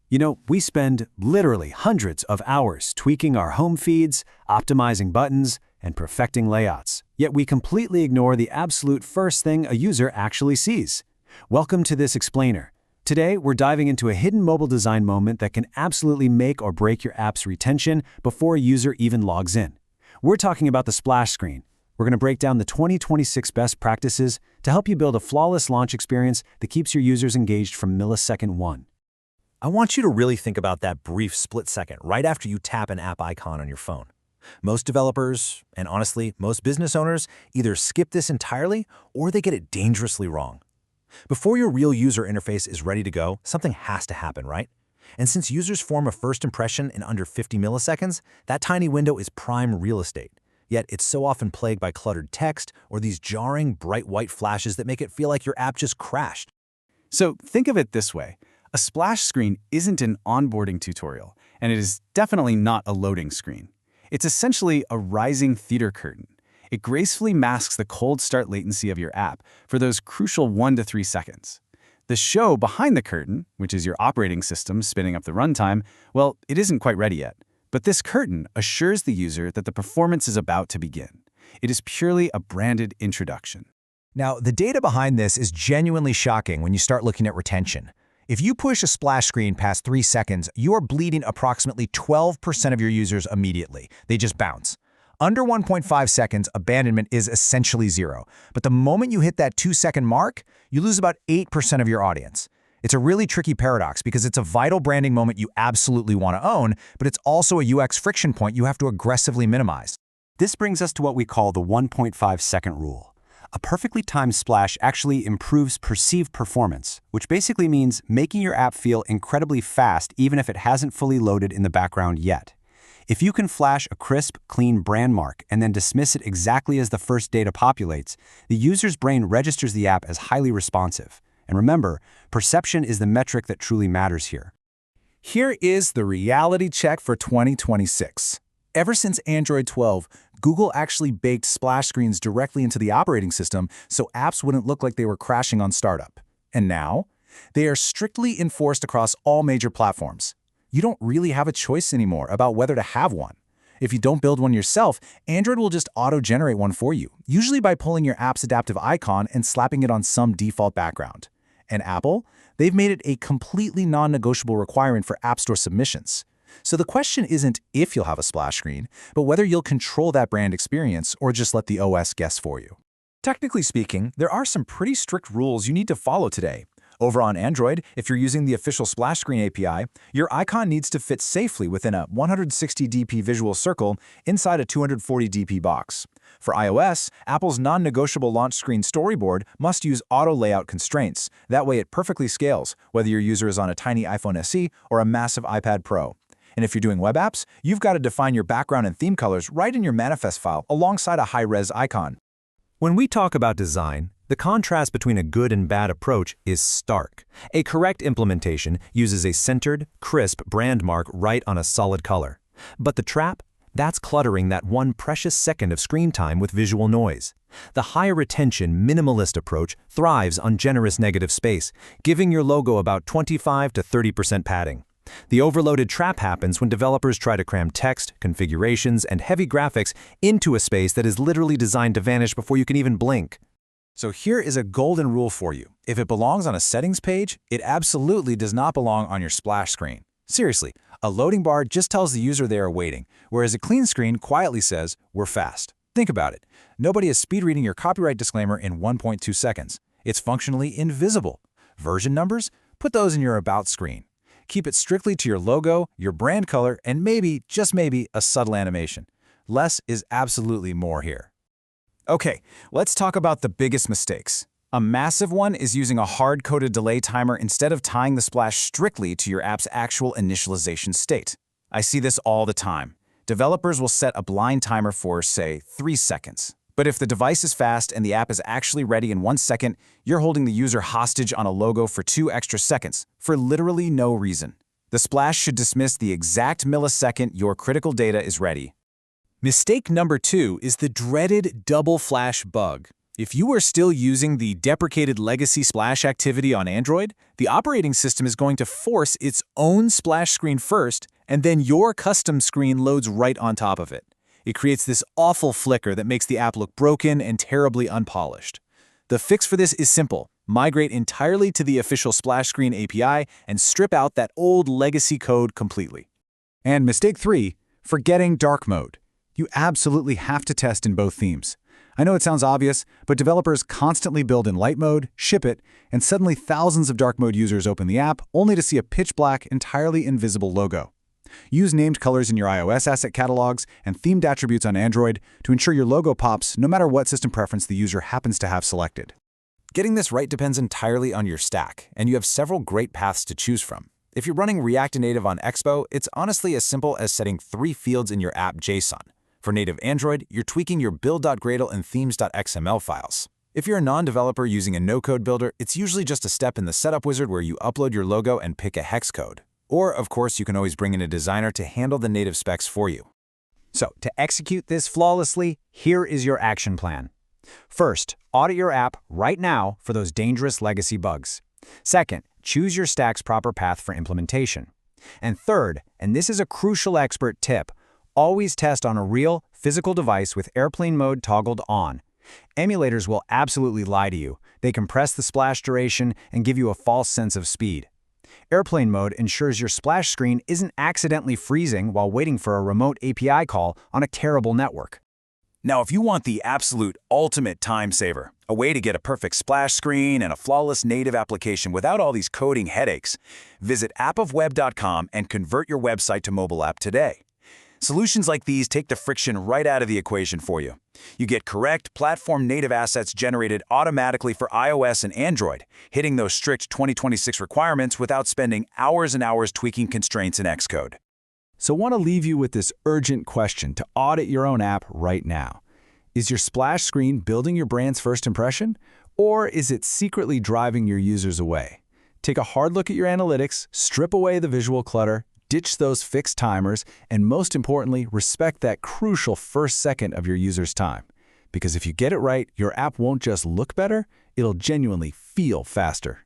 You know, we spend literally hundreds of hours tweaking our home feeds, optimizing buttons, and perfecting layouts. Yet we completely ignore the absolute first thing a user actually sees. Welcome to this explainer. Today, we're diving into a hidden mobile design moment that can absolutely make or break your app's retention before a user even logs in. We're talking about the splash screen. We're going to break down the 2026 best practices to help you build a flawless launch experience that keeps your users engaged from millisecond one. I want you to really think about that brief split second right after you tap an app icon on your phone. Most developers, and honestly, most business owners, either skip this entirely or they get it dangerously wrong. Before your real user interface is ready to go, something has to happen, right? And since users form a first impression in under 50 milliseconds, that tiny window is prime real estate. Yet it's so often plagued by cluttered text or these jarring, bright white flashes that make it feel like your app just crashed. So think of it this way. A splash screen isn't an onboarding tutorial, and it is definitely not a loading screen. It's essentially a rising theater curtain. It gracefully masks the cold start latency of your app for those crucial 1 to 3 seconds. The show behind the curtain, which is your operating system spinning up the runtime, well, it isn't quite ready yet. But this curtain assures the user that the performance is about to begin. It is purely a branded introduction. Now, the data behind this is genuinely shocking when you start looking at retention. If you push a splash screen past 3 seconds, you are bleeding approximately 12% of your users immediately. They just bounce. Under 1.5 seconds, abandonment is essentially zero. But the moment you hit that 2-second mark, you lose about 8% of your audience. It's a really tricky paradox because it's a vital branding moment you absolutely want to own, but it's also a UX friction point you have to aggressively minimize. This brings us to what we call the 1.5-second rule. A perfectly timed splash actually improves perceived performance, which basically means making your app feel incredibly fast even if it hasn't fully loaded in the background yet. If you can flash a crisp, clean brand mark and then dismiss it exactly as the first data populates, the user's brain registers the app as highly responsive. And remember, perception is the metric that truly matters here. Here is the reality check for 2026. Ever since Android 12, Google actually baked splash screens directly into the operating system so apps wouldn't look like they were crashing on startup. And now, they are strictly enforced across all major platforms. You don't really have a choice anymore about whether to have one. If you don't build one yourself, Android will just auto-generate one for you, usually by pulling your app's adaptive icon and slapping it on some default background. And Apple, they've made it a completely non-negotiable requirement for App Store submissions. So the question isn't if you'll have a splash screen, but whether you'll control that brand experience or just let the OS guess for you. Technically speaking, there are some pretty strict rules you need to follow today. Over on Android, if you're using the official SplashScreen API, your icon needs to fit safely within a 160 dp visual circle inside a 240 dp box. For iOS, Apple's non-negotiable LaunchScreen.storyboard must use auto layout constraints. That way it perfectly scales, whether your user is on a tiny iPhone SE or a massive iPad Pro. And if you're doing web apps, you've got to define your background and theme colors right in your manifest file alongside a high-res icon. When we talk about design, the contrast between a good and bad approach is stark. A correct implementation uses a centered, crisp brand mark right on a solid color. But the trap? That's cluttering that one precious second of screen time with visual noise. The higher retention, minimalist approach thrives on generous negative space, giving your logo about 25 to 30% padding. The overloaded trap happens when developers try to cram text, configurations, and heavy graphics into a space that is literally designed to vanish before you can even blink. So here is a golden rule for you. If it belongs on a settings page, it absolutely does not belong on your splash screen. Seriously, a loading bar just tells the user they are waiting, whereas a clean screen quietly says, "We're fast." Think about it. Nobody is speed reading your copyright disclaimer in 1.2 seconds. It's functionally invisible. Version numbers? Put those in your About screen. Keep it strictly to your logo, your brand color, and maybe, just maybe, a subtle animation. Less is absolutely more here. Okay, let's talk about the biggest mistakes. A massive one is using a hard-coded delay timer instead of tying the splash strictly to your app's actual initialization state. I see this all the time. Developers will set a blind timer for, say, 3 seconds. But if the device is fast and the app is actually ready in 1 second, you're holding the user hostage on a logo for 2 extra seconds, for literally no reason. The splash should dismiss the exact millisecond your critical data is ready. Mistake number 2 is the dreaded double flash bug. If you are still using the deprecated legacy splash activity on Android, the operating system is going to force its own splash screen first, and then your custom screen loads right on top of it. It creates this awful flicker that makes the app look broken and terribly unpolished. The fix for this is simple. Migrate entirely to the official SplashScreen API and strip out that old legacy code completely. And mistake 3, forgetting dark mode. You absolutely have to test in both themes. I know it sounds obvious, but developers constantly build in light mode, ship it, and suddenly thousands of dark mode users open the app only to see a pitch black, entirely invisible logo. Use named colors in your iOS asset catalogs and themed attributes on Android to ensure your logo pops no matter what system preference the user happens to have selected. Getting this right depends entirely on your stack, and you have several great paths to choose from. If you're running React Native on Expo, it's honestly as simple as setting 3 fields in your app JSON. For native Android, you're tweaking your build.gradle and themes.xml files. If you're a non-developer using a no-code builder, it's usually just a step in the setup wizard where you upload your logo and pick a hex code. Or, of course, you can always bring in a designer to handle the native specs for you. So, to execute this flawlessly, here is your action plan. First, audit your app right now for those dangerous legacy bugs. Second, choose your stack's proper path for implementation. And third, and this is a crucial expert tip, always test on a real, physical device with airplane mode toggled on. Emulators will absolutely lie to you. They compress the splash duration and give you a false sense of speed. Airplane mode ensures your splash screen isn't accidentally freezing while waiting for a remote API call on a terrible network. Now, if you want the absolute ultimate time saver, a way to get a perfect splash screen and a flawless native application without all these coding headaches, visit appofweb.com and convert your website to mobile app today. Solutions like these take the friction right out of the equation for you. You get correct platform-native assets generated automatically for iOS and Android, hitting those strict 2026 requirements without spending hours and hours tweaking constraints in Xcode. So I want to leave you with this urgent question to audit your own app right now. Is your splash screen building your brand's first impression, or is it secretly driving your users away? Take a hard look at your analytics, strip away the visual clutter, ditch those fixed timers, and most importantly, respect that crucial first second of your user's time. Because if you get it right, your app won't just look better, it'll genuinely feel faster.